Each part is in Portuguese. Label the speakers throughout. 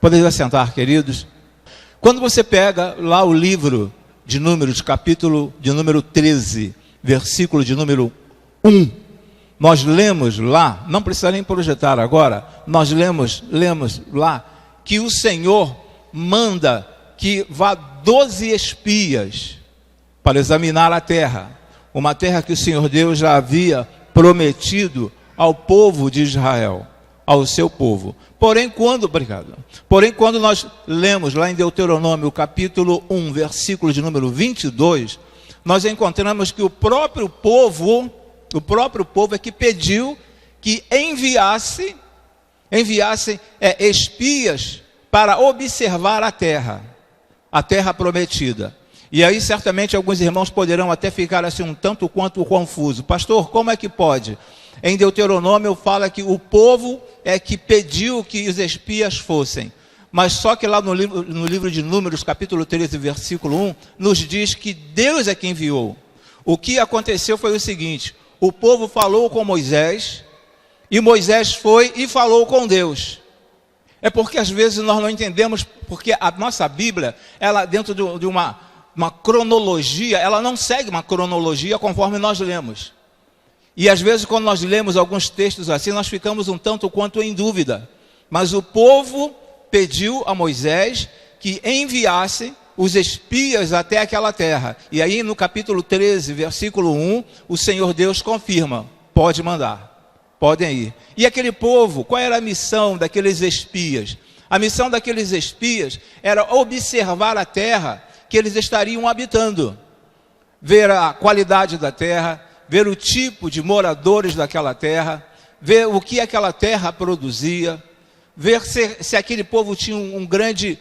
Speaker 1: Podem assentar, queridos. Quando você pega lá o livro de Números, capítulo de número 13, versículo de número 1, nós lemos lá, não precisa nem projetar agora, nós lemos lá que o Senhor manda que vá 12 espias para examinar a terra, uma terra que o Senhor Deus já havia prometido ao povo de Israel, ao seu povo. Porém, quando nós lemos lá em Deuteronômio, capítulo 1, versículo de número 22, nós encontramos que o próprio povo é que pediu que enviassem espias para observar a terra prometida. E aí certamente alguns irmãos poderão até ficar assim um tanto quanto confuso. Pastor, como é que pode? Em Deuteronômio fala que o povo é que pediu que os espias fossem. Mas só que lá no livro de Números, capítulo 13, versículo 1, nos diz que Deus é quem enviou. O que aconteceu foi o seguinte: o povo falou com Moisés, e Moisés foi e falou com Deus. É porque às vezes nós não entendemos, porque a nossa Bíblia, ela dentro de uma cronologia, ela não segue uma cronologia conforme nós lemos. E às vezes quando nós lemos alguns textos assim, nós ficamos um tanto quanto em dúvida. Mas o povo pediu a Moisés que enviasse os espias até aquela terra. E aí no capítulo 13, versículo 1, o Senhor Deus confirma: pode mandar, podem ir. E aquele povo, qual era a missão daqueles espias? A missão daqueles espias era observar a terra que eles estariam habitando, ver a qualidade da terra, ver o tipo de moradores daquela terra, ver o que aquela terra produzia, ver se aquele povo tinha um grande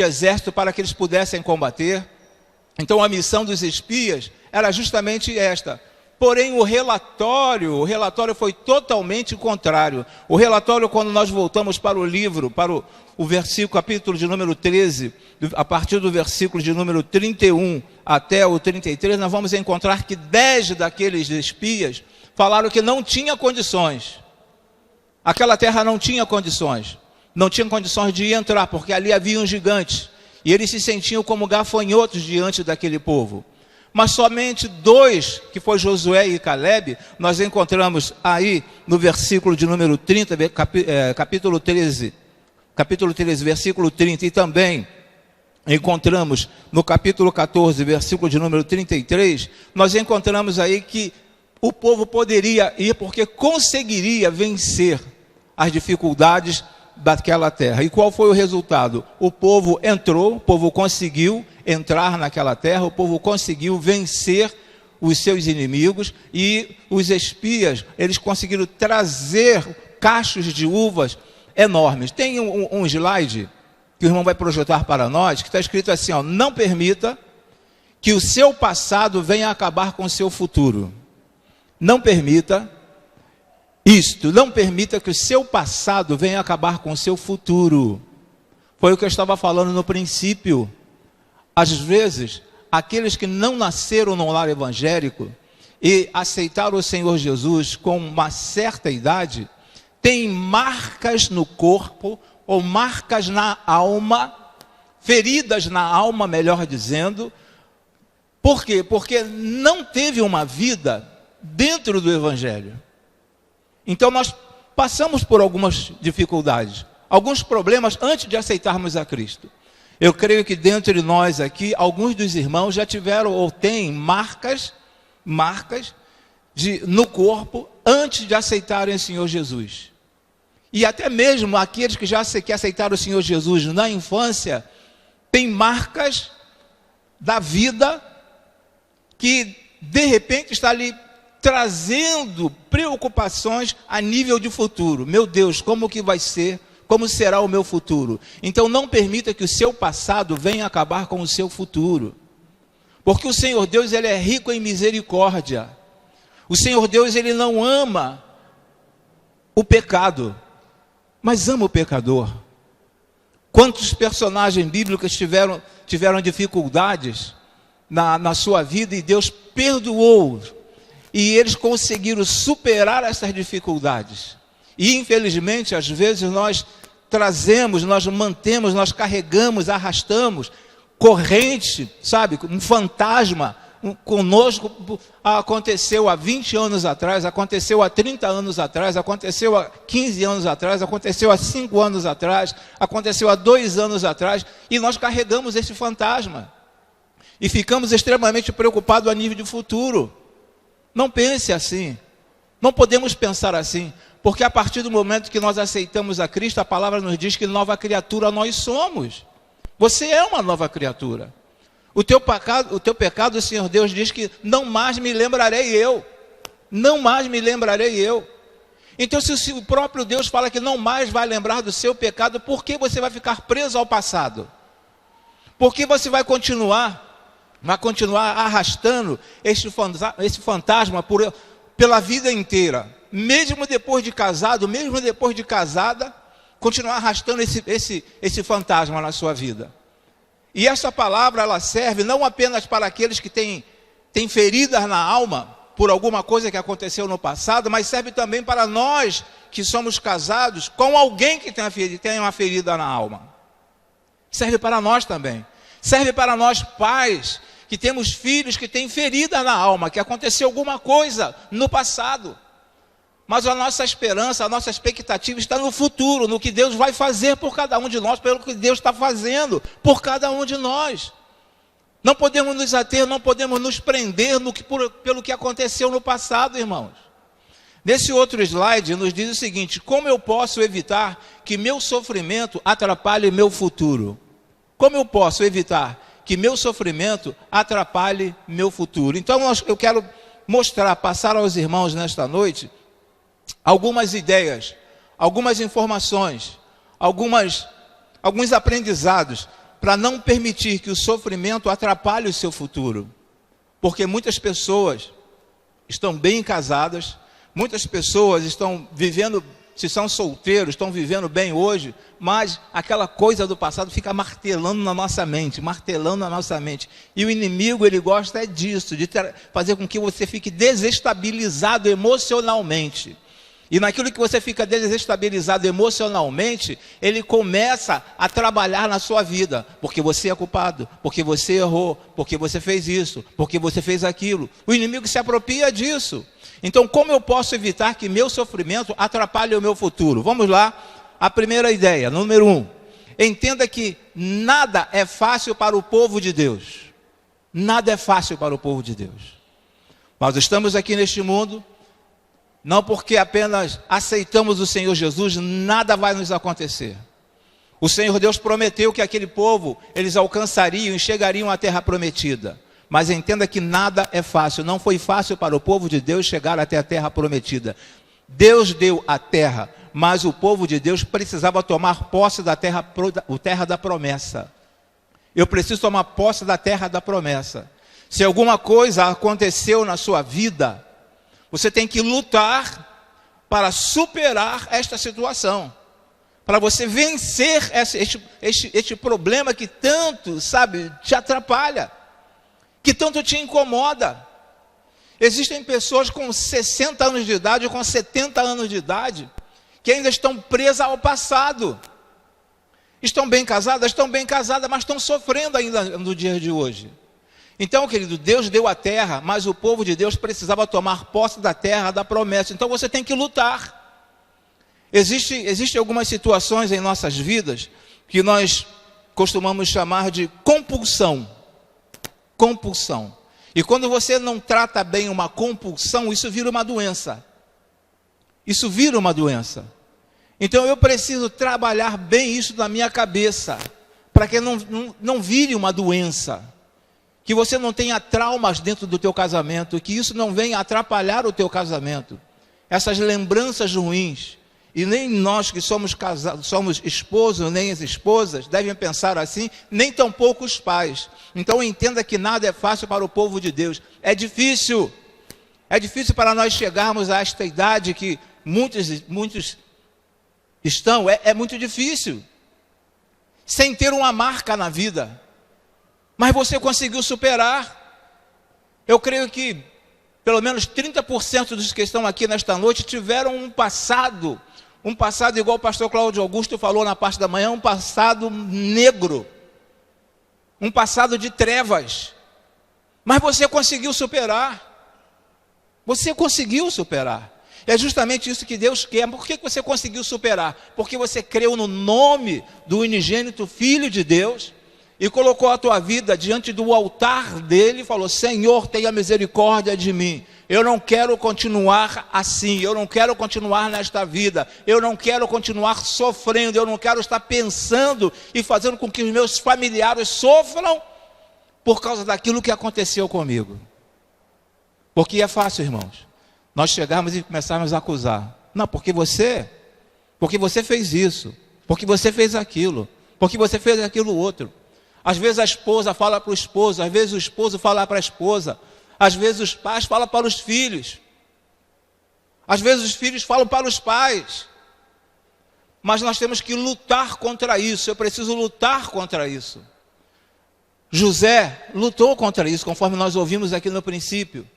Speaker 1: exército para que eles pudessem combater. Então a missão dos espias era justamente esta. Porém o relatório foi totalmente contrário. O relatório, quando nós voltamos para o livro, para o versículo, capítulo de número 13, a partir do versículo de número 31 até o 33, nós vamos encontrar que 10 daqueles espias falaram que não tinha condições. Aquela terra não tinha condições de entrar, porque ali havia um gigante, e eles se sentiam como gafanhotos diante daquele povo. Mas somente 2, que foi Josué e Calebe, nós encontramos aí no versículo de número 30, capítulo 13, versículo 30, e também encontramos no capítulo 14, versículo de número 33, nós encontramos aí que o povo poderia ir porque conseguiria vencer as dificuldades daquela terra. E qual foi o resultado? O povo entrou, o povo conseguiu entrar naquela terra, o povo conseguiu vencer os seus inimigos, e os espias, eles conseguiram trazer cachos de uvas enormes. Tem um slide que o irmão vai projetar para nós, que está escrito assim, ó: não permita que o seu passado venha acabar com o seu futuro. Não permita que o seu passado venha acabar com o seu futuro. Foi o que eu estava falando no princípio. Às vezes, aqueles que não nasceram no lar evangélico e aceitaram o Senhor Jesus com uma certa idade, têm marcas no corpo, ou marcas na alma, feridas na alma, melhor dizendo. Por quê? Porque não teve uma vida dentro do Evangelho. Então nós passamos por algumas dificuldades, alguns problemas antes de aceitarmos a Cristo. Eu creio que dentro de nós aqui, alguns dos irmãos já tiveram ou têm marcas no corpo antes de aceitarem o Senhor Jesus. E até mesmo aqueles que já aceitaram o Senhor Jesus na infância, têm marcas da vida que de repente está ali trazendo preocupações a nível de futuro. Meu Deus, como que vai ser? Como será o meu futuro? Então não permita que o seu passado venha acabar com o seu futuro. Porque o Senhor Deus, ele é rico em misericórdia. O Senhor Deus, ele não ama o pecado, mas ama o pecador. Quantos personagens bíblicos tiveram dificuldades na sua vida e Deus perdoou, e eles conseguiram superar essas dificuldades. E infelizmente, às vezes nós trazemos, nós mantemos, nós carregamos, arrastamos, corrente, sabe, um fantasma conosco. Aconteceu há 20 anos atrás, aconteceu há 30 anos atrás, aconteceu há 15 anos atrás, aconteceu há 5 anos atrás, aconteceu há 2 anos atrás, e nós carregamos esse fantasma, e ficamos extremamente preocupados a nível de futuro. Não pense assim, não podemos pensar assim, porque a partir do momento que nós aceitamos a Cristo, a palavra nos diz que nova criatura nós somos. Você é uma nova criatura. O teu pecado, o Senhor Deus diz que não mais me lembrarei eu. Não mais me lembrarei eu. Então, se o próprio Deus fala que não mais vai lembrar do seu pecado, por que você vai ficar preso ao passado? Por que você vai continuar arrastando esse fantasma pela vida inteira? Mesmo depois de casado, mesmo depois de casada, continuar arrastando esse fantasma na sua vida. E essa palavra, ela serve não apenas para aqueles que têm feridas na alma por alguma coisa que aconteceu no passado, mas serve também para nós que somos casados com alguém que tem uma ferida na alma. Serve para nós também. Serve para nós pais que temos filhos que têm ferida na alma, que aconteceu alguma coisa no passado. Mas a nossa esperança, a nossa expectativa está no futuro, no que Deus vai fazer por cada um de nós, pelo que Deus está fazendo por cada um de nós. Não podemos nos ater, não podemos nos prender pelo que aconteceu no passado, irmãos. Nesse outro slide nos diz o seguinte: como eu posso evitar que meu sofrimento atrapalhe meu futuro? Como eu posso evitar que meu sofrimento atrapalhe meu futuro? Então eu quero passar aos irmãos nesta noite algumas ideias, algumas informações, alguns aprendizados, para não permitir que o sofrimento atrapalhe o seu futuro. Porque muitas pessoas estão bem casadas, muitas pessoas estão vivendo, se são solteiros, estão vivendo bem hoje, mas aquela coisa do passado fica martelando na nossa mente. E o inimigo, ele gosta disso, de fazer com que você fique desestabilizado emocionalmente. E naquilo que você fica desestabilizado emocionalmente, ele começa a trabalhar na sua vida. Porque você é culpado, porque você errou, porque você fez isso, porque você fez aquilo. O inimigo se apropria disso. Então, como eu posso evitar que meu sofrimento atrapalhe o meu futuro? Vamos lá, a primeira ideia, número 1. Entenda que nada é fácil para o povo de Deus. Nada é fácil para o povo de Deus. Nós estamos aqui neste mundo, não porque apenas aceitamos o Senhor Jesus, nada vai nos acontecer. O Senhor Deus prometeu que aquele povo, eles alcançariam e chegariam à terra prometida. Mas entenda que nada é fácil. Não foi fácil para o povo de Deus chegar até a terra prometida. Deus deu a terra, mas o povo de Deus precisava tomar posse da terra da promessa. Eu preciso tomar posse da terra da promessa. Se alguma coisa aconteceu na sua vida, você tem que lutar para superar esta situação, para você vencer este problema que tanto, te atrapalha, que tanto te incomoda. Existem pessoas com 60 anos de idade, com 70 anos de idade, que ainda estão presas ao passado. Estão bem casadas, mas estão sofrendo ainda no dia de hoje. Então, querido, Deus deu a terra, mas o povo de Deus precisava tomar posse da terra da promessa. Então você tem que lutar. Existem algumas situações em nossas vidas que nós costumamos chamar de compulsão. Compulsão. E quando você não trata bem uma compulsão, isso vira uma doença. Isso vira uma doença. Então eu preciso trabalhar bem isso na minha cabeça, para que não vire uma doença. Que você não tenha traumas dentro do teu casamento, que isso não venha atrapalhar o teu casamento. Essas lembranças ruins, e nem nós que somos casados, somos esposos, nem as esposas, devem pensar assim, nem tampouco os pais. Então entenda que nada é fácil para o povo de Deus. É difícil para nós chegarmos a esta idade que muitos estão, é muito difícil, sem ter uma marca na vida. Mas você conseguiu superar. Eu creio que pelo menos 30% dos que estão aqui nesta noite tiveram um passado Um passado, igual o pastor Cláudio Augusto falou na parte da manhã, um passado negro. Um passado de trevas. Mas você conseguiu superar. Você conseguiu superar. É justamente isso que Deus quer. Por que você conseguiu superar? Porque você creu no nome do unigênito Filho de Deus e colocou a tua vida diante do altar dele e falou: Senhor, tenha misericórdia de mim. Eu não quero continuar assim, eu não quero continuar nesta vida, eu não quero continuar sofrendo, eu não quero estar pensando e fazendo com que os meus familiares sofram por causa daquilo que aconteceu comigo. Porque é fácil, irmãos, nós chegarmos e começarmos a acusar. Não, porque você fez isso, porque você fez aquilo, porque você fez aquilo outro. Às vezes a esposa fala para o esposo, às vezes o esposo fala para a esposa, às vezes os pais falam para os filhos, às vezes os filhos falam para os pais. Mas nós temos que lutar contra isso, eu preciso lutar contra isso. José lutou contra isso, conforme nós ouvimos aqui no princípio,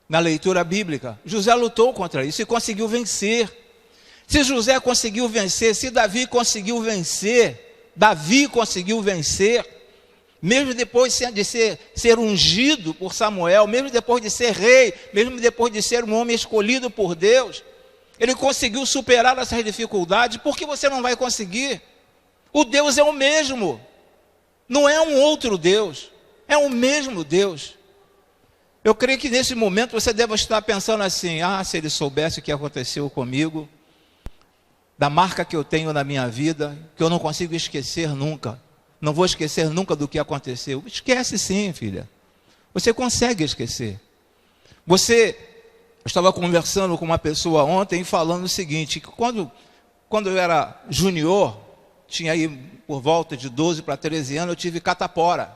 Speaker 1: na leitura bíblica. José lutou contra isso e conseguiu vencer. Se José conseguiu vencer, se Davi conseguiu vencer, mesmo depois de ser ungido por Samuel, mesmo depois de ser rei, mesmo depois de ser um homem escolhido por Deus, ele conseguiu superar essas dificuldades. Por que você não vai conseguir? O Deus é o mesmo, não é um outro Deus, é o mesmo Deus. Eu creio que nesse momento você deve estar pensando assim: se ele soubesse o que aconteceu comigo, da marca que eu tenho na minha vida, que eu não consigo esquecer nunca. Não vou esquecer nunca do que aconteceu. Esquece sim, filha. Você consegue esquecer. Eu estava conversando com uma pessoa ontem falando o seguinte, que quando eu era junior, tinha aí por volta de 12 para 13 anos, eu tive catapora.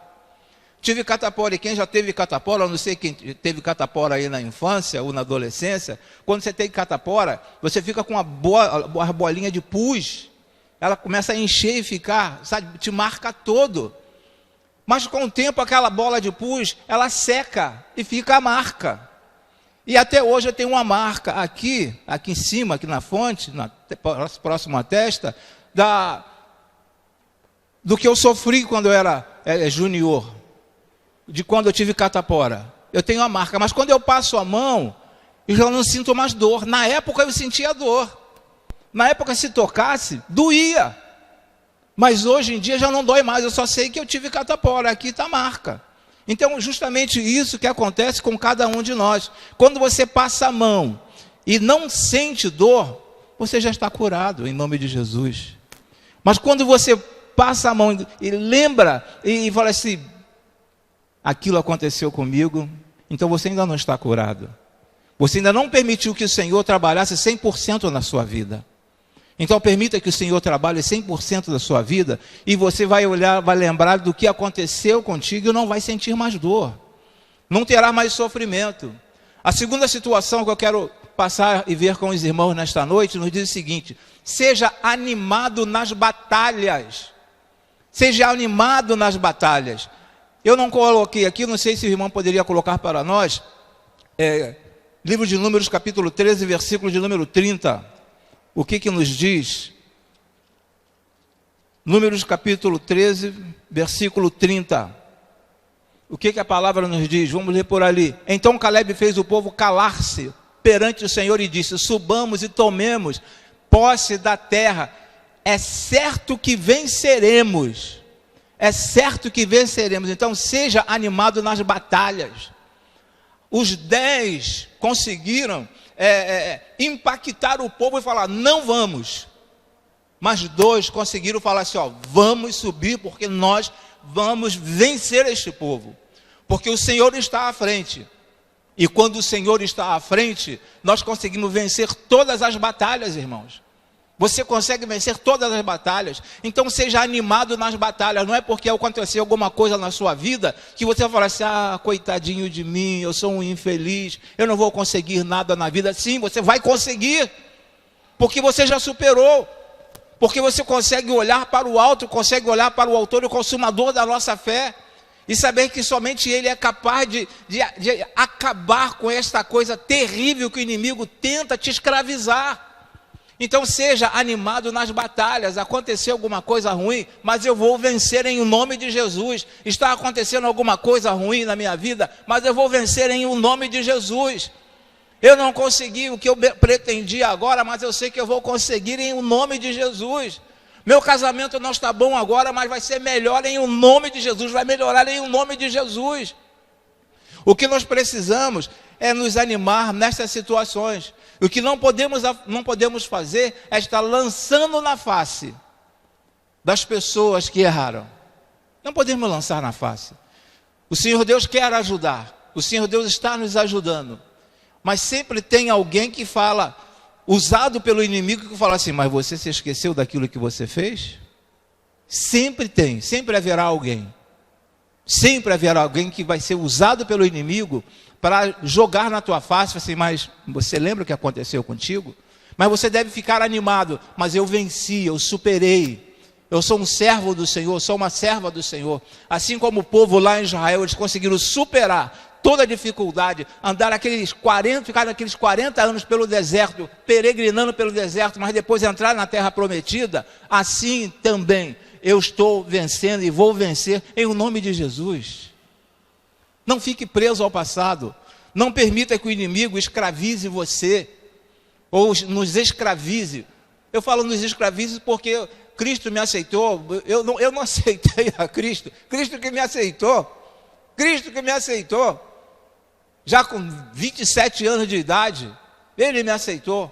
Speaker 1: E quem já teve catapora, eu não sei quem teve catapora aí na infância ou na adolescência, quando você tem catapora, você fica com uma bolinha de pus. Ela começa a encher e ficar, sabe, te marca todo. Mas com o tempo aquela bola de pus, ela seca e fica a marca. E até hoje eu tenho uma marca aqui em cima, aqui na fonte, próximo à testa, do que eu sofri quando eu era junior, de quando eu tive catapora. Eu tenho a marca, mas quando eu passo a mão, eu já não sinto mais dor. Na época eu sentia dor. Na época, se tocasse, doía. Mas hoje em dia já não dói mais. Eu só sei que eu tive catapora. Aqui está a marca. Então, justamente isso que acontece com cada um de nós. Quando você passa a mão e não sente dor, você já está curado, em nome de Jesus. Mas quando você passa a mão e lembra e fala assim: aquilo aconteceu comigo, então você ainda não está curado. Você ainda não permitiu que o Senhor trabalhasse 100% na sua vida. Então permita que o Senhor trabalhe 100% da sua vida e você vai olhar, vai lembrar do que aconteceu contigo e não vai sentir mais dor. Não terá mais sofrimento. A segunda situação que eu quero passar e ver com os irmãos nesta noite nos diz o seguinte: seja animado nas batalhas. Seja animado nas batalhas. Eu não coloquei aqui, não sei se o irmão poderia colocar para nós, livro de Números capítulo 13, versículo de número 30. O que nos diz? Números capítulo 13, versículo 30. O que a palavra nos diz? Vamos ler por ali. Então Caleb fez o povo calar-se perante o Senhor e disse: subamos e tomemos posse da terra. É certo que venceremos. É certo que venceremos. Então seja animado nas batalhas. Os 10 conseguiram impactar o povo e falar: não vamos. Mas 2 conseguiram falar assim: vamos subir, porque nós vamos vencer este povo, porque o Senhor está à frente. E quando o Senhor está à frente, nós conseguimos vencer todas as batalhas, irmãos. Você consegue vencer todas as batalhas. Então seja animado nas batalhas. Não é porque aconteceu alguma coisa na sua vida que você vai falar assim: coitadinho de mim, eu sou um infeliz, eu não vou conseguir nada na vida. Sim, você vai conseguir, porque você já superou. Porque você consegue olhar para o alto, consegue olhar para o autor e o consumador da nossa fé e saber que somente Ele é capaz de acabar com esta coisa terrível que o inimigo tenta te escravizar. Então seja animado nas batalhas. Aconteceu alguma coisa ruim, mas eu vou vencer em nome de Jesus. Está acontecendo alguma coisa ruim na minha vida, mas eu vou vencer em nome de Jesus. Eu não consegui o que eu pretendia agora, mas eu sei que eu vou conseguir em nome de Jesus. Meu casamento não está bom agora, mas vai ser melhor em nome de Jesus, vai melhorar em nome de Jesus. O que nós precisamos é nos animar nessas situações. O que não podemos fazer é estar lançando na face das pessoas que erraram. Não podemos lançar na face. O Senhor Deus quer ajudar. O Senhor Deus está nos ajudando. Mas sempre tem alguém que fala, usado pelo inimigo, que fala assim, mas você se esqueceu daquilo que você fez? Sempre tem, sempre haverá alguém. Sempre haverá alguém que vai ser usado pelo inimigo para jogar na tua face, assim, mas você lembra o que aconteceu contigo? Mas você deve ficar animado, mas eu venci, eu superei. Eu sou um servo do Senhor, sou uma serva do Senhor. Assim como o povo lá em Israel, eles conseguiram superar toda a dificuldade, ficaram aqueles 40 anos pelo deserto, peregrinando pelo deserto, mas depois entrar na terra prometida. Assim também eu estou vencendo e vou vencer em nome de Jesus. Não fique preso ao passado. Não permita que o inimigo escravize você, ou nos escravize. Eu falo nos escravize porque Cristo me aceitou. Eu não aceitei a Cristo. Cristo que me aceitou. Cristo que me aceitou. Já com 27 anos de idade, Ele me aceitou.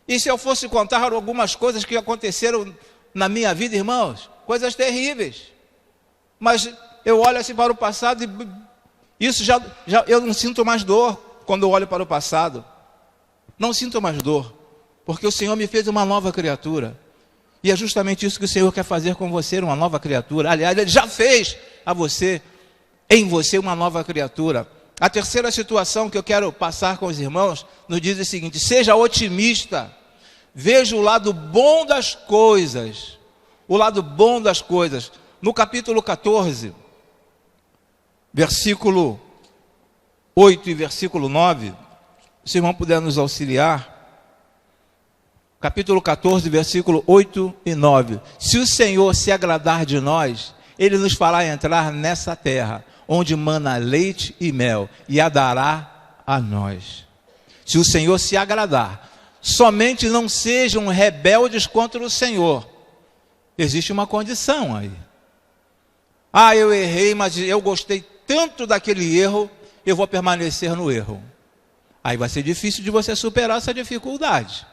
Speaker 1: E se eu fosse contar algumas coisas que aconteceram na minha vida, irmãos, coisas terríveis. Mas eu olho assim para o passado e isso já eu não sinto mais dor quando eu olho para o passado. Não sinto mais dor, porque o Senhor me fez uma nova criatura. E é justamente isso que o Senhor quer fazer com você, uma nova criatura. Aliás, Ele já fez em você uma nova criatura. A terceira situação que eu quero passar com os irmãos nos diz o seguinte: seja otimista, veja o lado bom das coisas. O lado bom das coisas. No capítulo 14, versículo 8 e versículo 9, se o irmão puder nos auxiliar. Capítulo 14, versículo 8 e 9. Se o Senhor se agradar de nós, Ele nos fará entrar nessa terra, onde mana leite e mel, e a dará a nós. Se o Senhor se agradar, somente não sejam rebeldes contra o Senhor. Existe uma condição aí. Ah, eu errei, mas eu gostei tanto daquele erro, eu vou permanecer no erro. Aí vai ser difícil de você superar essa dificuldade.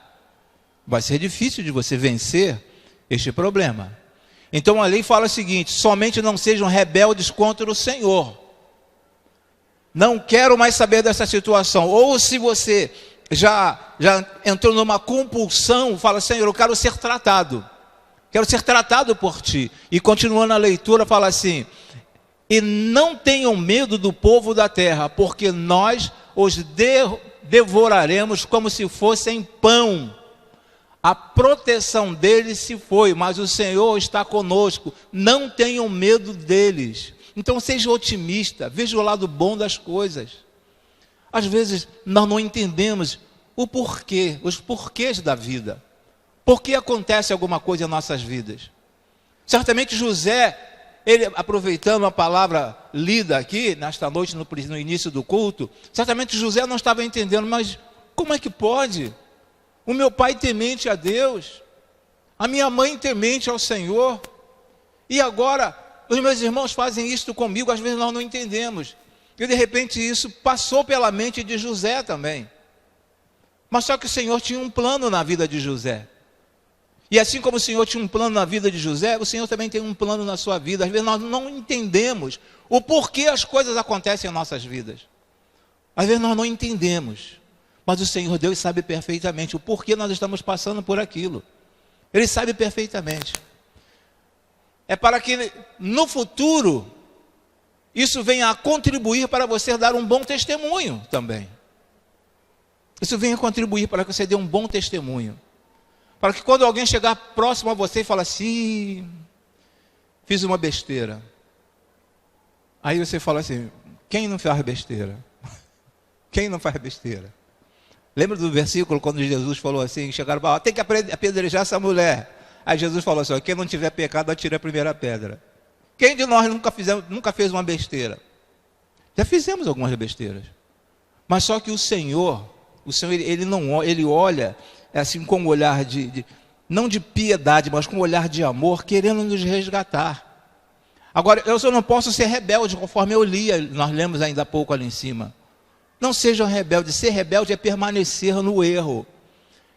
Speaker 1: Vai ser difícil de você vencer este problema. Então a lei fala o seguinte: somente não sejam rebeldes contra o Senhor. Não quero mais saber dessa situação. Ou se você já entrou numa compulsão, fala: Senhor, eu quero ser tratado. Quero ser tratado por Ti. E continuando a leitura, fala assim: e não tenham medo do povo da terra, porque nós os devoraremos como se fossem pão. A proteção deles se foi, mas o Senhor está conosco. Não tenham medo deles. Então seja otimista, veja o lado bom das coisas. Às vezes nós não entendemos o porquê, os porquês da vida. Por que acontece alguma coisa em nossas vidas? Certamente José, ele aproveitando a palavra lida aqui, nesta noite, no início do culto, certamente José não estava entendendo, mas como é que pode? O meu pai temente a Deus, a minha mãe temente ao Senhor, e agora os meus irmãos fazem isto comigo. Às vezes nós não entendemos, e de repente isso passou pela mente de José também. Mas só que o Senhor tinha um plano na vida de José, e assim como o Senhor tinha um plano na vida de José, o Senhor também tem um plano na sua vida. Às vezes nós não entendemos o porquê as coisas acontecem em nossas vidas, às vezes nós não entendemos. Mas o Senhor Deus sabe perfeitamente o porquê nós estamos passando por aquilo. Ele sabe perfeitamente. É para que no futuro isso venha a contribuir para você dar um bom testemunho também. Isso venha a contribuir para que você dê um bom testemunho. Para que quando alguém chegar próximo a você e falar assim: fiz uma besteira. Aí você fala assim: quem não faz besteira? Quem não faz besteira? Lembra do versículo quando Jesus falou assim, chegaram para tem que apedrejar essa mulher. Aí Jesus falou assim, quem não tiver pecado, atire a primeira pedra. Quem de nós nunca fez uma besteira? Já fizemos algumas besteiras. Mas só que o Senhor ele olha assim com um olhar não de piedade, mas com um olhar de amor, querendo nos resgatar. Agora, eu só não posso ser rebelde, conforme nós lemos ainda há pouco ali em cima. Não sejam rebeldes. Ser rebelde é permanecer no erro.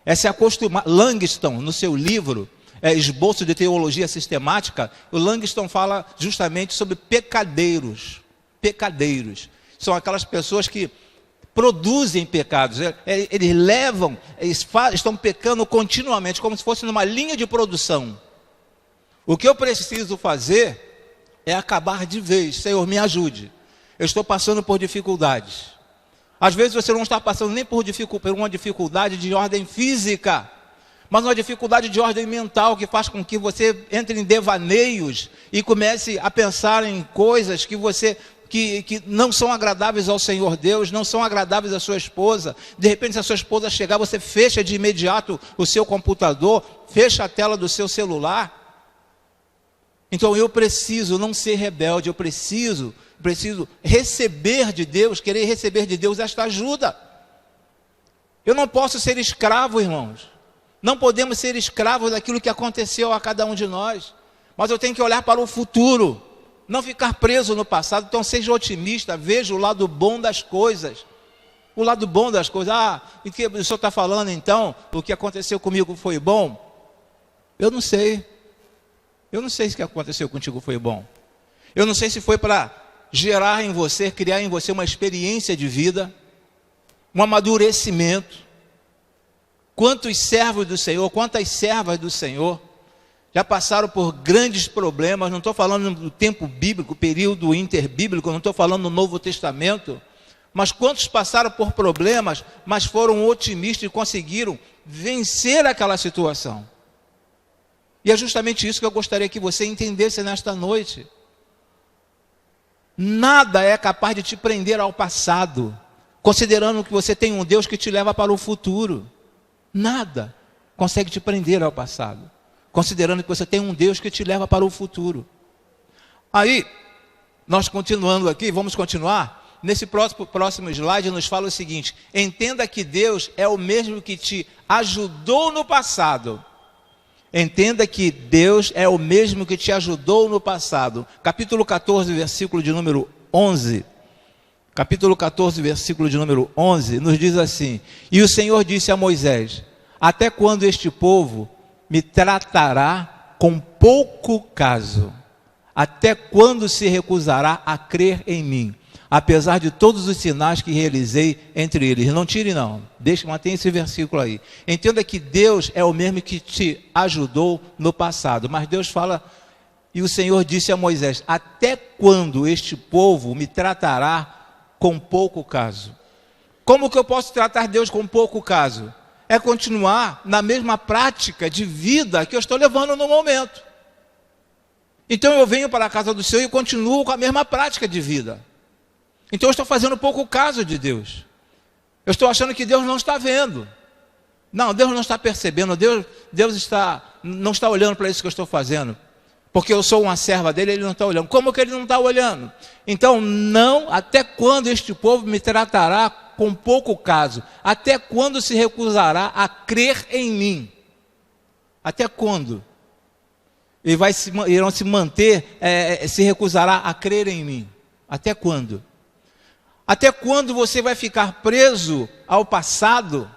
Speaker 1: É se acostumar. Langston, no seu livro, Esboço de Teologia Sistemática, o Langston fala justamente sobre pecadeiros. Pecadeiros. São aquelas pessoas que produzem pecados. Eles estão pecando continuamente, como se fosse numa linha de produção. O que eu preciso fazer é acabar de vez. Senhor, me ajude. Eu estou passando por dificuldades. Às vezes você não está passando nem por uma dificuldade de ordem física, mas uma dificuldade de ordem mental que faz com que você entre em devaneios e comece a pensar em coisas que não são agradáveis ao Senhor Deus, não são agradáveis à sua esposa. De repente, se a sua esposa chegar, você fecha de imediato o seu computador, fecha a tela do seu celular. Então eu preciso não ser rebelde, eu preciso receber de Deus, querer receber de Deus esta ajuda. Eu não posso ser escravo, irmãos. Não podemos ser escravos daquilo que aconteceu a cada um de nós. Mas eu tenho que olhar para o futuro, não ficar preso no passado. Então seja otimista, veja o lado bom das coisas. O lado bom das coisas. E que o senhor está falando então, o que aconteceu comigo foi bom? Eu não sei. Eu não sei se o que aconteceu contigo foi bom. Eu não sei se foi para gerar em você, criar em você uma experiência de vida, um amadurecimento. Quantos servos do Senhor, quantas servas do Senhor já passaram por grandes problemas. Não estou falando do tempo bíblico, período interbíblico, não estou falando do Novo Testamento. Mas quantos passaram por problemas, mas foram otimistas e conseguiram vencer aquela situação. E é justamente isso que eu gostaria que você entendesse nesta noite. Nada é capaz de te prender ao passado, considerando que você tem um Deus que te leva para o futuro. Nada consegue te prender ao passado, considerando que você tem um Deus que te leva para o futuro. Aí, nós continuando aqui, vamos continuar. Nesse próximo slide nos fala o seguinte: entenda que Deus é o mesmo que te ajudou no passado. Entenda que Deus é o mesmo que te ajudou no passado. Capítulo 14, versículo de número 11. Capítulo 14, versículo de número 11, nos diz assim: e o Senhor disse a Moisés: até quando este povo me tratará com pouco caso? Até quando se recusará a crer em mim, apesar de todos os sinais que realizei entre eles? Não tire não, mantenha esse versículo aí. Entenda que Deus é o mesmo que te ajudou no passado. Mas Deus fala, e o Senhor disse a Moisés: até quando este povo me tratará com pouco caso? Como que eu posso tratar Deus com pouco caso? É continuar na mesma prática de vida que eu estou levando no momento. Então eu venho para a casa do Senhor e continuo com a mesma prática de vida. Então eu estou fazendo pouco caso de Deus. Eu estou achando que Deus não está vendo. Não, Deus não está percebendo. Deus não está olhando para isso que eu estou fazendo. Porque eu sou uma serva dele, ele não está olhando. Como que ele não está olhando? Então, até quando este povo me tratará com pouco caso? Até quando se recusará a crer em mim? Até quando? Irão se manter, se recusará a crer em mim? Até quando? Até quando você vai ficar preso ao passado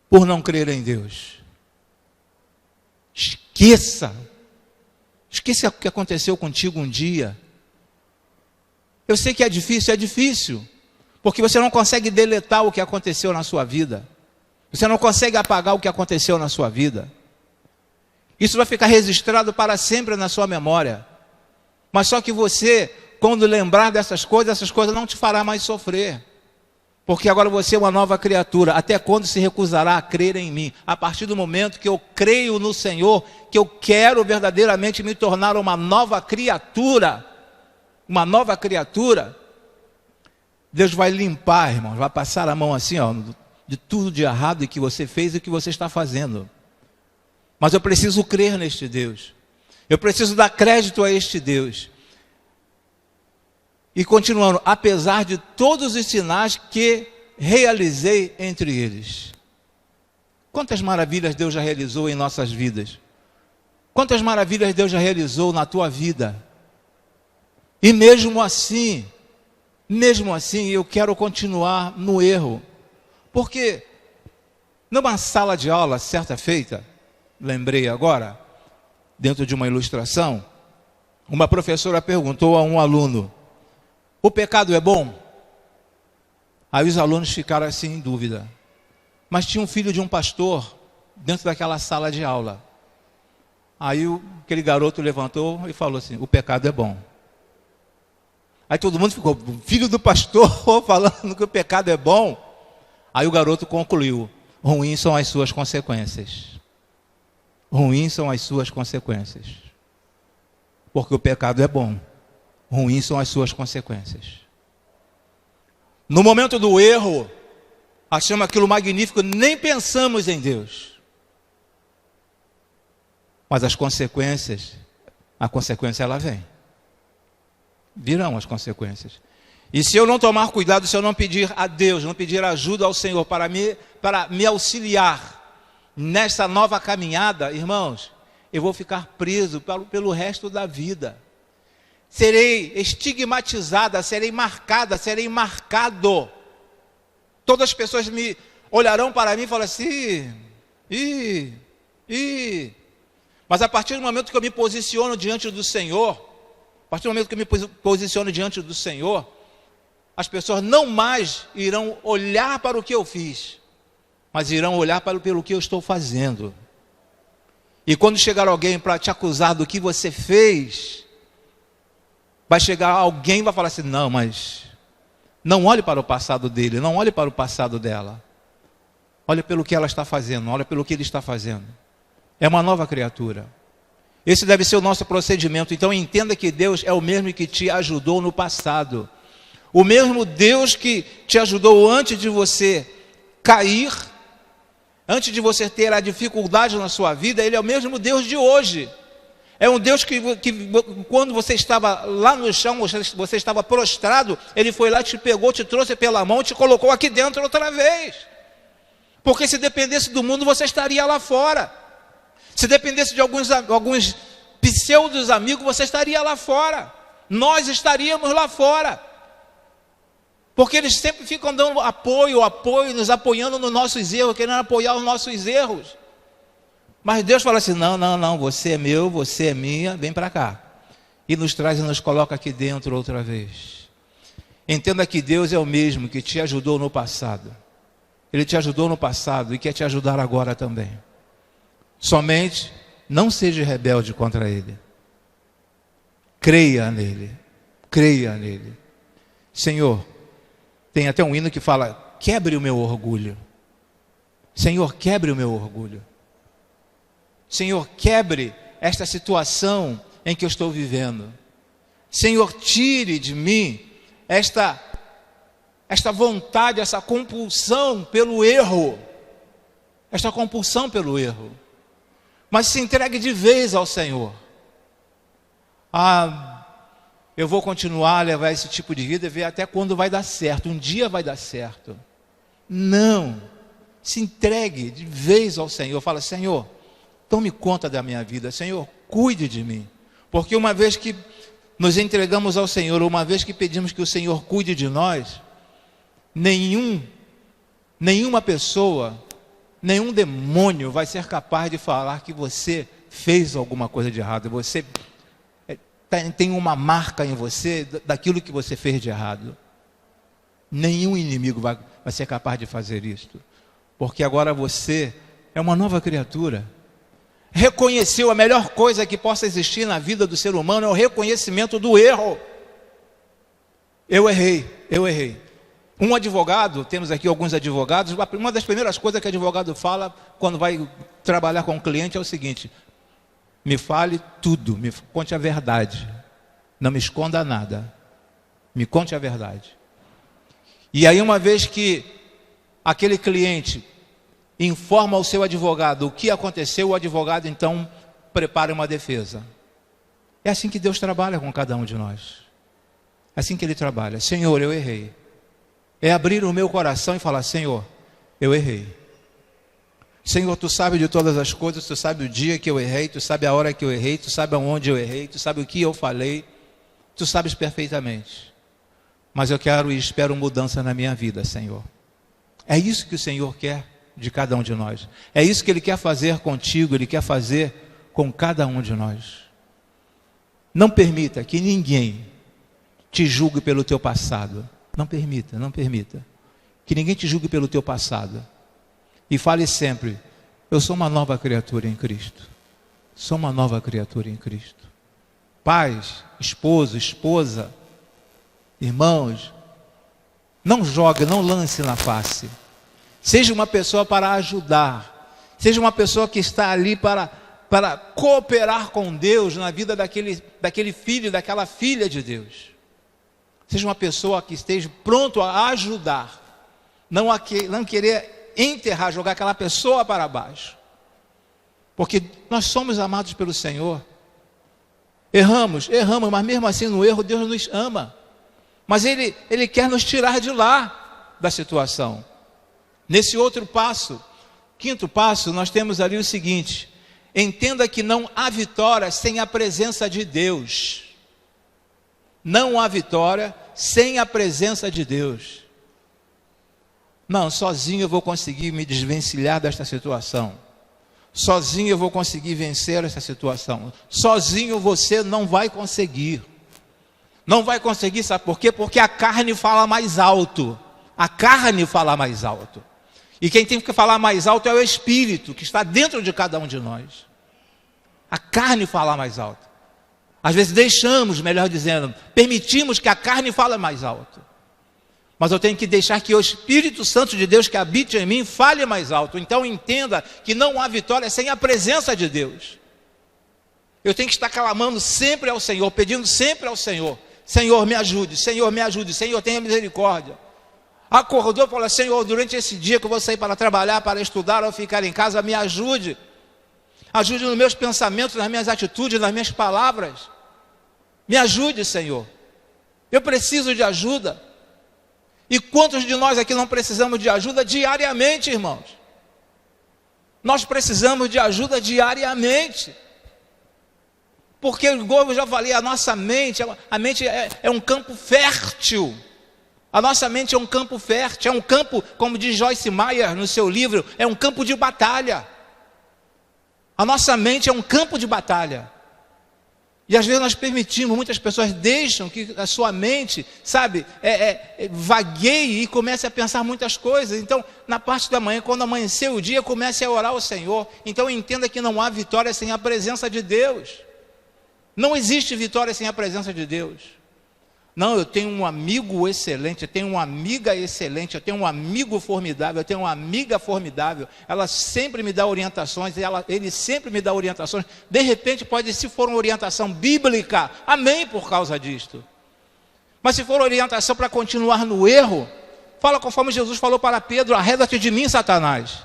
Speaker 1: por não crer em Deus? Esqueça o que aconteceu contigo um dia. Eu sei que é difícil, porque você não consegue deletar o que aconteceu na sua vida. Você não consegue apagar o que aconteceu na sua vida. Isso vai ficar registrado para sempre na sua memória. Mas só que você, quando lembrar dessas coisas, essas coisas não te fará mais sofrer. Porque agora você é uma nova criatura. Até quando se recusará a crer em mim? A partir do momento que eu creio no Senhor, que eu quero verdadeiramente me tornar uma nova criatura, Deus vai limpar, irmãos, vai passar a mão assim, ó, de tudo de errado que você fez e que você está fazendo. Mas eu preciso crer neste Deus. Eu preciso dar crédito a este Deus. E continuando, apesar de todos os sinais que realizei entre eles. Quantas maravilhas Deus já realizou em nossas vidas? Quantas maravilhas Deus já realizou na tua vida? E mesmo assim, eu quero continuar no erro. Porque numa sala de aula, certa feita, lembrei agora, dentro de uma ilustração, uma professora perguntou a um aluno: o pecado é bom? Aí os alunos ficaram assim em dúvida. Mas tinha um filho de um pastor dentro daquela sala de aula. Aí aquele garoto levantou e falou assim: o pecado é bom. Aí todo mundo ficou, filho do pastor falando que o pecado é bom. Aí o garoto concluiu: ruins são as suas consequências. Ruins são as suas consequências. Porque o pecado é bom. Ruins são as suas consequências. No momento do erro, achamos aquilo magnífico, nem pensamos em Deus. Mas as consequências, a consequência ela vem. Virão as consequências. E se eu não tomar cuidado, se eu não pedir a Deus, não pedir ajuda ao Senhor para me auxiliar nessa nova caminhada, irmãos, eu vou ficar preso pelo resto da vida. Serei estigmatizada, serei marcada, serei marcado. Todas as pessoas me olharão para mim e falarão assim: Mas a partir do momento que eu me posiciono diante do Senhor, a partir do momento que eu me posiciono diante do Senhor, as pessoas não mais irão olhar para o que eu fiz, mas irão olhar pelo que eu estou fazendo. E quando chegar alguém para te acusar do que você fez, vai chegar alguém e vai falar assim: não, mas não olhe para o passado dele, não olhe para o passado dela. Olhe pelo que ela está fazendo, olhe pelo que ele está fazendo. É uma nova criatura. Esse deve ser o nosso procedimento. Então entenda que Deus é o mesmo que te ajudou no passado. O mesmo Deus que te ajudou antes de você cair, antes de você ter a dificuldade na sua vida, Ele é o mesmo Deus de hoje. É um Deus que quando você estava lá no chão, você estava prostrado, Ele foi lá, te pegou, te trouxe pela mão, te colocou aqui dentro outra vez. Porque se dependesse do mundo, você estaria lá fora. Se dependesse de alguns pseudos amigos, você estaria lá fora. Nós estaríamos lá fora. Porque eles sempre ficam dando apoio, nos apoiando nos nossos erros, querendo apoiar os nossos erros. Mas Deus fala assim: não, você é meu, você é minha, vem para cá. E nos traz e nos coloca aqui dentro outra vez. Entenda que Deus é o mesmo que te ajudou no passado. Ele te ajudou no passado e quer te ajudar agora também. Somente não seja rebelde contra Ele. Creia nele. Creia nele. Senhor, tem até um hino que fala: quebre o meu orgulho. Senhor, quebre o meu orgulho. Senhor, quebre esta situação em que eu estou vivendo. Senhor, tire de mim esta vontade, essa compulsão pelo erro. Esta compulsão pelo erro. Mas se entregue de vez ao Senhor. Eu vou continuar a levar esse tipo de vida e ver até quando vai dar certo. Um dia vai dar certo. Não. Se entregue de vez ao Senhor. Fala: Senhor, tome conta da minha vida. Senhor, cuide de mim. Porque uma vez que nos entregamos ao Senhor, uma vez que pedimos que o Senhor cuide de nós, nenhuma pessoa, nenhum demônio vai ser capaz de falar que você fez alguma coisa de errado. Você tem uma marca em você daquilo que você fez de errado. Nenhum inimigo vai ser capaz de fazer isto. Porque agora você é uma nova criatura. Reconheceu a melhor coisa que possa existir na vida do ser humano, é o reconhecimento do erro. Eu errei. Um advogado, temos aqui alguns advogados, uma das primeiras coisas que o advogado fala quando vai trabalhar com o cliente é o seguinte: me fale tudo, me conte a verdade, não me esconda nada, me conte a verdade. E aí, uma vez que aquele cliente informa ao seu advogado o que aconteceu, o advogado então prepara uma defesa. É assim que Deus trabalha com cada um de nós. É assim que Ele trabalha. Senhor, eu errei. É abrir o meu coração e falar: Senhor, eu errei. Senhor, Tu sabe de todas as coisas, Tu sabe o dia que eu errei, Tu sabe a hora que eu errei, Tu sabe aonde eu errei, Tu sabe o que eu falei, Tu sabes perfeitamente. Mas eu quero e espero mudança na minha vida, Senhor. É isso que o Senhor quer de cada um de nós. É isso que Ele quer fazer contigo, Ele quer fazer com cada um de nós. Não permita que ninguém te julgue pelo teu passado. Não permita, não permita. Que ninguém te julgue pelo teu passado. E fale sempre: eu sou uma nova criatura em Cristo. Sou uma nova criatura em Cristo. Pais, esposo, esposa, irmãos, não jogue, não lance na face. Seja uma pessoa para ajudar. Seja uma pessoa que está ali para cooperar com Deus na vida daquele filho, daquela filha de Deus. Seja uma pessoa que esteja pronto a ajudar. Não querer enterrar, jogar aquela pessoa para baixo. Porque nós somos amados pelo Senhor. Erramos, mas mesmo assim no erro Deus nos ama. Mas Ele quer nos tirar de lá, da situação. Nesse outro passo, quinto passo, nós temos ali o seguinte: entenda que não há vitória sem a presença de Deus. Não há vitória sem a presença de Deus. Não, sozinho eu vou conseguir me desvencilhar desta situação. Sozinho eu vou conseguir vencer essa situação. Sozinho você não vai conseguir. Não vai conseguir, sabe por quê? Porque a carne fala mais alto. A carne fala mais alto. E quem tem que falar mais alto é o Espírito, que está dentro de cada um de nós. A carne fala mais alto. Às vezes deixamos, melhor dizendo, permitimos que a carne fale mais alto. Mas eu tenho que deixar que o Espírito Santo de Deus que habite em mim fale mais alto. Então entenda que não há vitória sem a presença de Deus. Eu tenho que estar clamando sempre ao Senhor, pedindo sempre ao Senhor: Senhor, me ajude, Senhor, me ajude, Senhor, tenha misericórdia. Acordou e falou: Senhor, durante esse dia que eu vou sair para trabalhar, para estudar ou ficar em casa, me ajude. Ajude nos meus pensamentos, nas minhas atitudes, nas minhas palavras. Me ajude, Senhor. Eu preciso de ajuda. E quantos de nós aqui não precisamos de ajuda diariamente, irmãos? Nós precisamos de ajuda diariamente. Porque, como eu já falei, a nossa mente, a mente é um campo fértil. A nossa mente é um campo fértil, é um campo, como diz Joyce Meyer no seu livro, é um campo de batalha. A nossa mente é um campo de batalha. E às vezes nós permitimos, muitas pessoas deixam que a sua mente, sabe, vagueie e comece a pensar muitas coisas. Então, na parte da manhã, quando amanhecer o dia, comece a orar ao Senhor. Então entenda que não há vitória sem a presença de Deus. Não existe vitória sem a presença de Deus. Não, eu tenho um amigo excelente, eu tenho uma amiga excelente, eu tenho um amigo formidável, eu tenho uma amiga formidável. Ela sempre me dá orientações, ele sempre me dá orientações. De repente pode, se for uma orientação bíblica, amém por causa disto. Mas se for orientação para continuar no erro, fala conforme Jesus falou para Pedro: arreda-te de mim, Satanás.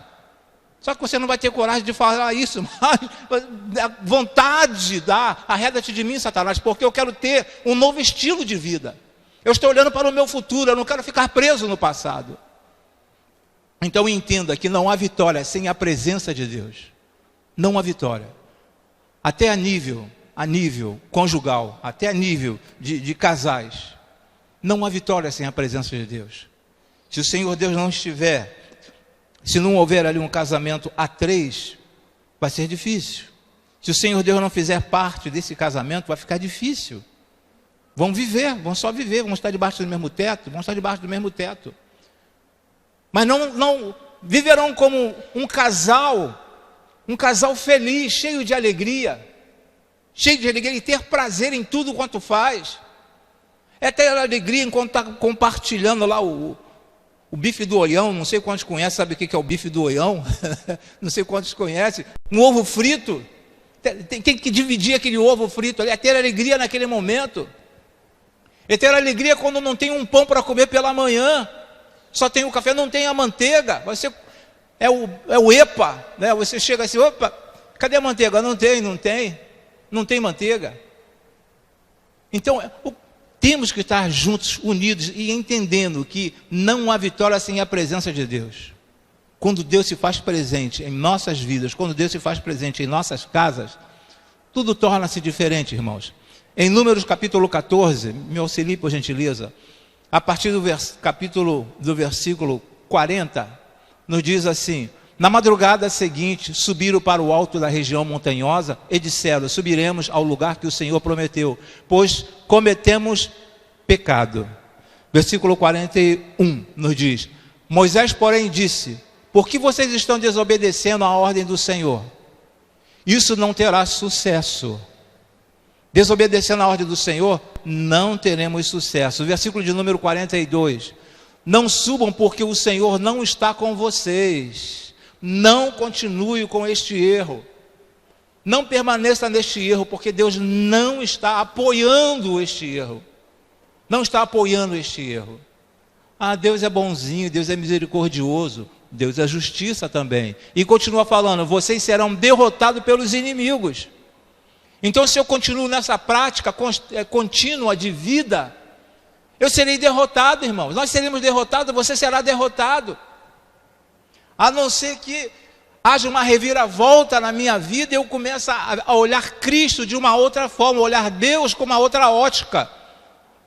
Speaker 1: Só que você não vai ter coragem de falar isso, mas vontade dá: arreda-te de mim, Satanás, porque eu quero ter um novo estilo de vida. Eu estou olhando para o meu futuro, eu não quero ficar preso no passado. Então entenda que não há vitória sem a presença de Deus. Não há vitória. Até a nível conjugal, até a nível de casais, não há vitória sem a presença de Deus. Se o Senhor Deus não estiver, se não houver ali um casamento a três, vai ser difícil. Se o Senhor Deus não fizer parte desse casamento, vai ficar difícil. Vão só viver, vão estar debaixo do mesmo teto, Mas não viverão como um casal feliz, cheio de alegria e ter prazer em tudo quanto faz. É ter alegria enquanto está compartilhando lá o bife do Oião. Não sei quantos conhecem, sabe o que é o bife do Oião? Não sei quantos conhecem. Um ovo frito. Tem que dividir aquele ovo frito ali. É ter alegria naquele momento. É ter alegria quando não tem um pão para comer pela manhã. Só tem o café, não tem a manteiga. Você é o EPA, né? Você chega assim, opa, cadê a manteiga? Não tem manteiga. Então, temos que estar juntos, unidos e entendendo que não há vitória sem a presença de Deus. Quando Deus se faz presente em nossas vidas, quando Deus se faz presente em nossas casas, tudo torna-se diferente, irmãos. Em Números capítulo 14, me auxilie por gentileza, a partir do versículo 40, nos diz assim: na madrugada seguinte, subiram para o alto da região montanhosa e disseram: subiremos ao lugar que o Senhor prometeu, pois cometemos pecado. Versículo 41 nos diz: Moisés, porém, disse: por que vocês estão desobedecendo a ordem do Senhor? Isso não terá sucesso. Desobedecendo a ordem do Senhor, não teremos sucesso. Versículo de número 42: não subam, porque o Senhor não está com vocês. Não continue com este erro. Não permaneça neste erro, porque Deus não está apoiando este erro. Não está apoiando este erro. Ah, Deus é bonzinho, Deus é misericordioso, Deus é justiça também. E continua falando: vocês serão derrotados pelos inimigos. Então, se eu continuo nessa prática contínua de vida, eu serei derrotado, irmãos. Nós seremos derrotados, você será derrotado. A não ser que haja uma reviravolta na minha vida e eu comece a olhar Cristo de uma outra forma, olhar Deus com uma outra ótica,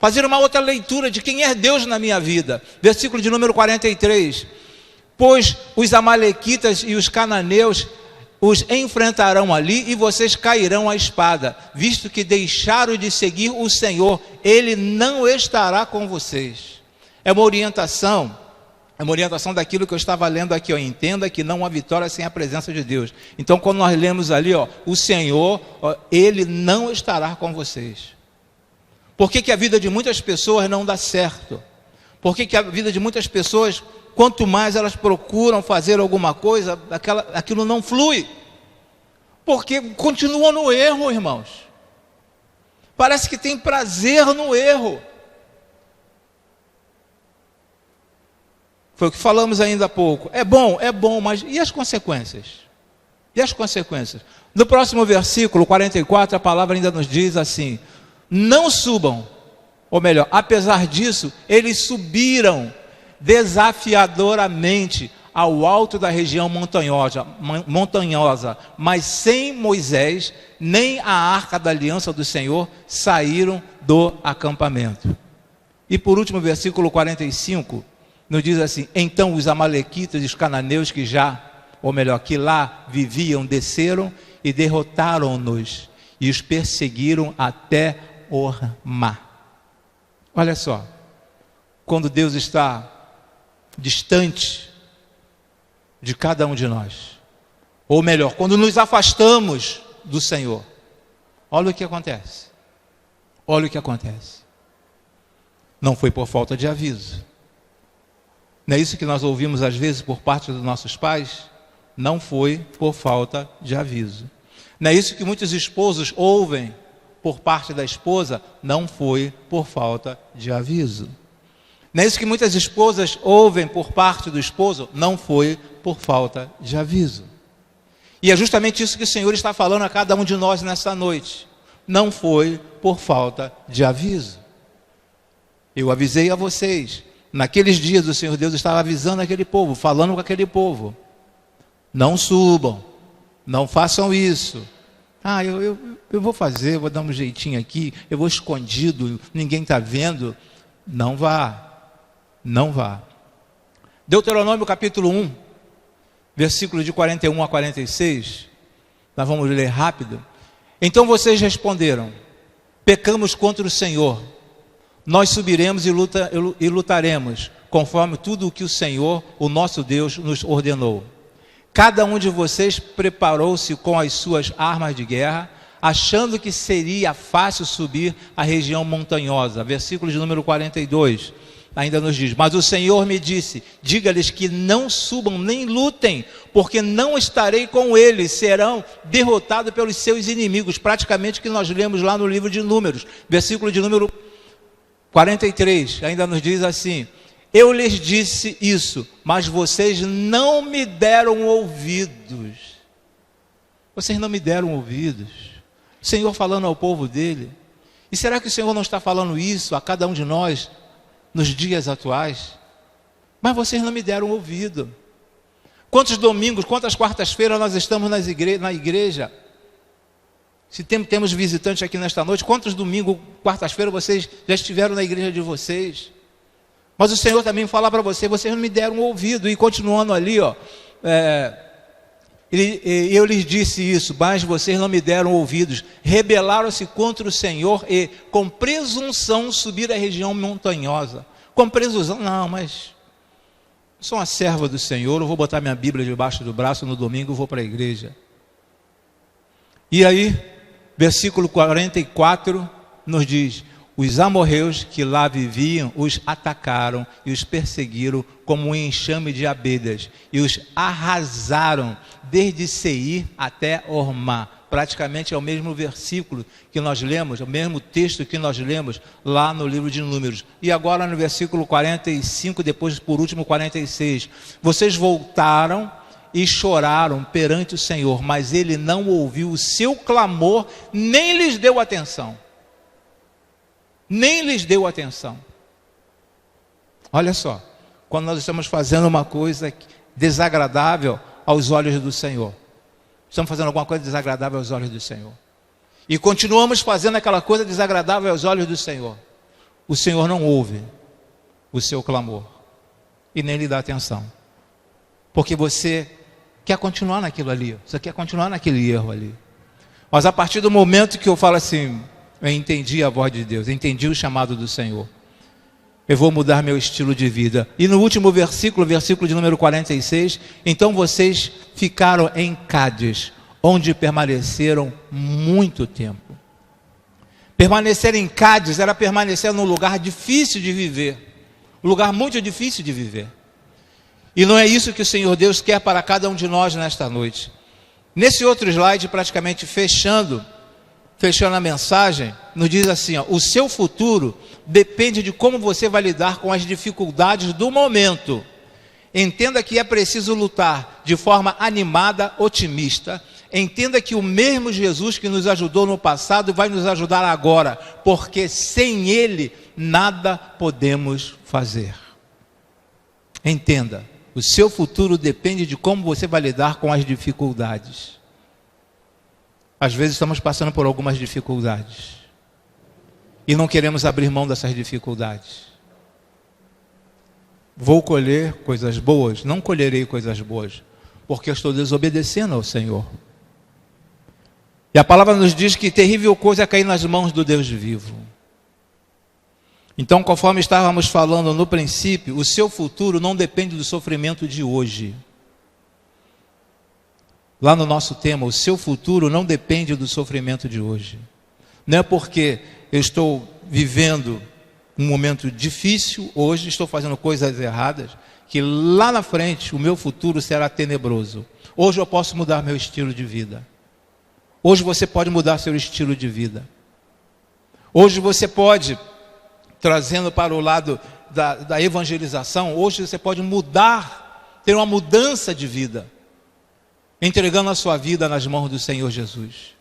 Speaker 1: fazer uma outra leitura de quem é Deus na minha vida. Versículo de número 43: pois os amalequitas e os cananeus os enfrentarão ali e vocês cairão à espada, visto que deixaram de seguir o Senhor, Ele não estará com vocês. É uma orientação daquilo que eu estava lendo aqui, ó. Entenda que não há vitória sem a presença de Deus. Então, quando nós lemos ali, ó, o Senhor, ó, Ele não estará com vocês. Por que a vida de muitas pessoas não dá certo? Por que a vida de muitas pessoas, quanto mais elas procuram fazer alguma coisa, aquilo não flui? Porque continuam no erro, irmãos. Parece que tem prazer no erro. Foi o que falamos ainda há pouco. É bom, mas e as consequências? E as consequências? No próximo versículo 44, a palavra ainda nos diz assim: não subam, ou melhor, apesar disso, eles subiram desafiadoramente ao alto da região montanhosa, mas sem Moisés, nem a arca da aliança do Senhor saíram do acampamento. E por último, versículo 45, nos diz assim: então os amalequitas e os cananeus que lá viviam, desceram e derrotaram-nos e os perseguiram até Hormá. Olha só, quando Deus está distante de cada um de nós, ou melhor, quando nos afastamos do Senhor, olha o que acontece. Olha o que acontece. Não foi por falta de aviso. Não é isso que nós ouvimos às vezes por parte dos nossos pais? Não foi por falta de aviso. Não é isso que muitos esposos ouvem por parte da esposa? Não foi por falta de aviso. Não é isso que muitas esposas ouvem por parte do esposo? Não foi por falta de aviso. E é justamente isso que o Senhor está falando a cada um de nós nesta noite. Não foi por falta de aviso. Eu avisei a vocês. Naqueles dias o Senhor Deus estava avisando aquele povo, falando com aquele povo: não subam, não façam isso. Ah, eu vou fazer, vou dar um jeitinho aqui, eu vou escondido, ninguém está vendo. Não vá. Não vá. Deuteronômio capítulo 1, versículo de 41 a 46, nós vamos ler rápido. Então vocês responderam: pecamos contra o Senhor, nós subiremos e lutaremos, conforme tudo o que o Senhor, o nosso Deus, nos ordenou. Cada um de vocês preparou-se com as suas armas de guerra, achando que seria fácil subir a região montanhosa. Versículo de número 42. Ainda nos diz: mas o Senhor me disse, diga-lhes que não subam nem lutem, porque não estarei com eles, serão derrotados pelos seus inimigos. Praticamente o que nós lemos lá no livro de Números, versículo de número 43, ainda nos diz assim: Eu lhes disse isso, mas vocês não me deram ouvidos. Vocês não me deram ouvidos. O Senhor falando ao povo dele. E será que o Senhor não está falando isso a cada um de nós nos dias atuais? Mas vocês não me deram ouvido. Quantos domingos, quantas quartas-feiras nós estamos na igreja? Se temos visitantes aqui nesta noite, quantos domingos, quartas-feiras vocês já estiveram na igreja de vocês? Mas o Senhor também fala para vocês não me deram ouvido. E continuando ali, eu lhes disse isso, mas vocês não me deram ouvidos. Rebelaram-se contra o Senhor e com presunção subiram a região montanhosa. Com presunção, não, mas sou uma serva do Senhor, eu vou botar minha Bíblia debaixo do braço no domingo e vou para a igreja. E aí, versículo 44 nos diz: os amorreus que lá viviam os atacaram e os perseguiram como um enxame de abelhas e os arrasaram desde Seir até Ormá. Praticamente é o mesmo versículo que nós lemos, é o mesmo texto que nós lemos lá no livro de Números. E agora no versículo 45, depois por último 46, vocês voltaram e choraram perante o Senhor, mas ele não ouviu o seu clamor, nem lhes deu atenção. Nem lhes deu atenção. Olha só, quando nós estamos fazendo uma coisa desagradável aos olhos do Senhor, estamos fazendo alguma coisa desagradável aos olhos do Senhor, e continuamos fazendo aquela coisa desagradável aos olhos do Senhor, o Senhor não ouve o seu clamor, e nem lhe dá atenção, porque você quer continuar naquilo ali, você quer continuar naquele erro ali. Mas a partir do momento que eu falo assim, eu entendi a voz de Deus, entendi o chamado do Senhor, eu vou mudar meu estilo de vida. E no último versículo, versículo de número 46, então vocês ficaram em Cádiz, onde permaneceram muito tempo. Permanecer em Cádiz era permanecer num lugar difícil de viver, um lugar muito difícil de viver. E não é isso que o Senhor Deus quer para cada um de nós nesta noite. Nesse outro slide, praticamente fechando a mensagem, nos diz assim, o seu futuro depende de como você vai lidar com as dificuldades do momento. Entenda que é preciso lutar de forma animada, otimista. Entenda que o mesmo Jesus que nos ajudou no passado vai nos ajudar agora, porque sem Ele nada podemos fazer. Entenda, o seu futuro depende de como você vai lidar com as dificuldades. Às vezes estamos passando por algumas dificuldades e não queremos abrir mão dessas dificuldades. Vou colher coisas boas? Não colherei coisas boas, porque eu estou desobedecendo ao Senhor. E a palavra nos diz que terrível coisa é cair nas mãos do Deus vivo. Então, conforme estávamos falando no princípio, o seu futuro não depende do sofrimento de hoje. Lá no nosso tema, o seu futuro não depende do sofrimento de hoje. Não é porque eu estou vivendo um momento difícil hoje, estou fazendo coisas erradas, que lá na frente o meu futuro será tenebroso. Hoje eu posso mudar meu estilo de vida. Hoje você pode mudar seu estilo de vida. Hoje você pode, trazendo para o lado da evangelização, hoje você pode mudar, ter uma mudança de vida, entregando a sua vida nas mãos do Senhor Jesus,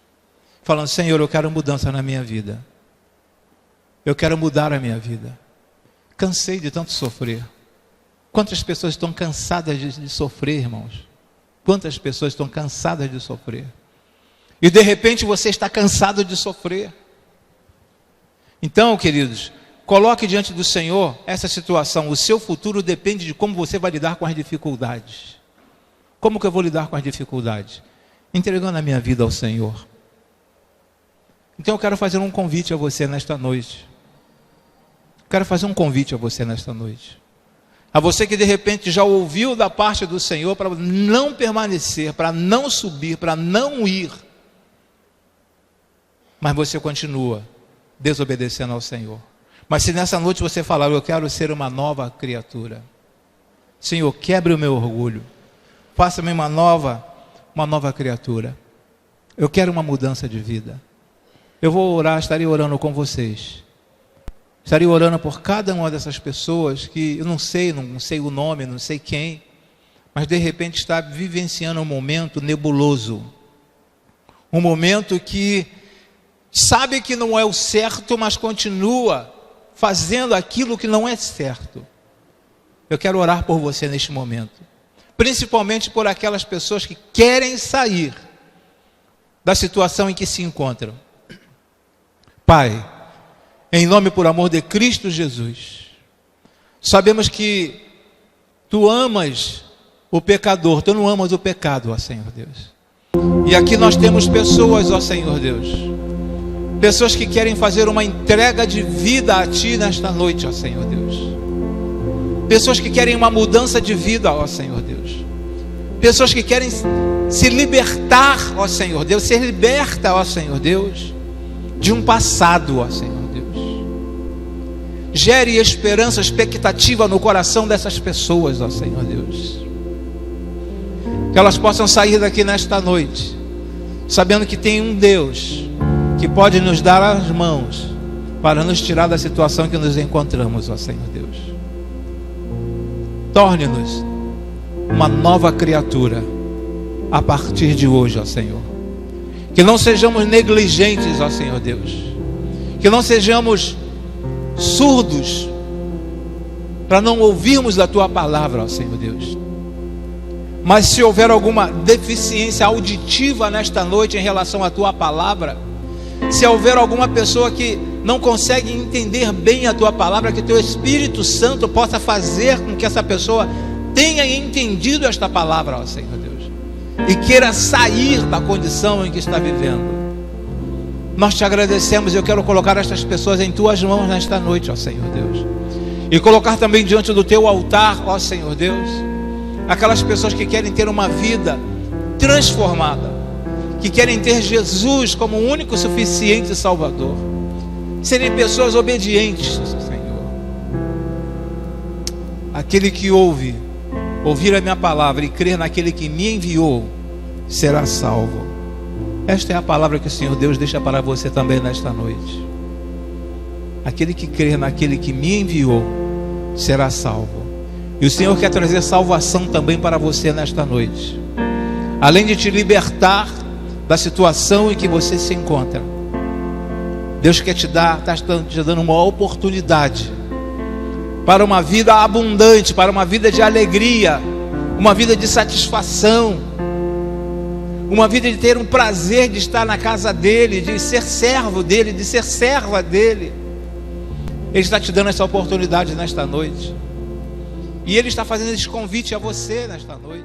Speaker 1: falando: Senhor, eu quero mudança na minha vida, eu quero mudar a minha vida, cansei de tanto sofrer. Quantas pessoas estão cansadas de sofrer, irmãos? Quantas pessoas estão cansadas de sofrer? E de repente você está cansado de sofrer. Então, queridos, coloque diante do Senhor essa situação. O seu futuro depende de como você vai lidar com as dificuldades. Como que eu vou lidar com as dificuldades? Entregando a minha vida ao Senhor. Então eu quero fazer um convite a você nesta noite. Quero fazer um convite a você nesta noite. A você que de repente já ouviu da parte do Senhor para não permanecer, para não subir, para não ir. Mas você continua desobedecendo ao Senhor. Mas se nessa noite você falar: eu quero ser uma nova criatura, Senhor, quebre o meu orgulho, faça-me uma nova criatura, eu quero uma mudança de vida, eu vou orar, estarei orando com vocês. Estaria orando por cada uma dessas pessoas que eu não sei o nome, não sei quem, mas de repente está vivenciando um momento nebuloso. Um momento que sabe que não é o certo, mas continua fazendo aquilo que não é certo. Eu quero orar por você neste momento. Principalmente por aquelas pessoas que querem sair da situação em que se encontram. Pai, em nome e por amor de Cristo Jesus, sabemos que Tu amas o pecador, Tu não amas o pecado, ó Senhor Deus. E aqui nós temos pessoas, ó Senhor Deus, pessoas que querem fazer uma entrega de vida a Ti nesta noite, ó Senhor Deus. Pessoas que querem uma mudança de vida, ó Senhor Deus. Pessoas que querem se libertar, ó Senhor Deus, ser liberta, ó Senhor Deus, de um passado, ó Senhor Deus. Gere esperança, expectativa no coração dessas pessoas, ó Senhor Deus. Que elas possam sair daqui nesta noite, sabendo que tem um Deus que pode nos dar as mãos para nos tirar da situação que nos encontramos, ó Senhor Deus. Torne-nos uma nova criatura a partir de hoje, ó Senhor. Que não sejamos negligentes, ó Senhor Deus. Que não sejamos surdos para não ouvirmos a Tua palavra, ó Senhor Deus. Mas se houver alguma deficiência auditiva nesta noite em relação à Tua palavra, se houver alguma pessoa que não consegue entender bem a Tua palavra, que Teu Espírito Santo possa fazer com que essa pessoa tenha entendido esta palavra, ó Senhor Deus, e queira sair da condição em que está vivendo. Nós Te agradecemos. Eu quero colocar estas pessoas em Tuas mãos nesta noite, ó Senhor Deus, e colocar também diante do Teu altar, ó Senhor Deus, aquelas pessoas que querem ter uma vida transformada, que querem ter Jesus como o único suficiente Salvador, serem pessoas obedientes, Senhor. Aquele que ouvir a minha palavra e crer naquele que me enviou, será salvo. Esta é a palavra que o Senhor Deus deixa para você também nesta noite. Aquele que crer naquele que me enviou, será salvo. E o Senhor quer trazer salvação também para você nesta noite. Além de te libertar da situação em que você se encontra, Deus quer está te dando uma oportunidade para uma vida abundante, para uma vida de alegria, uma vida de satisfação, uma vida de ter um prazer de estar na casa dele, de ser servo dele, de ser serva dele. Ele está te dando essa oportunidade nesta noite, e Ele está fazendo esse convite a você nesta noite.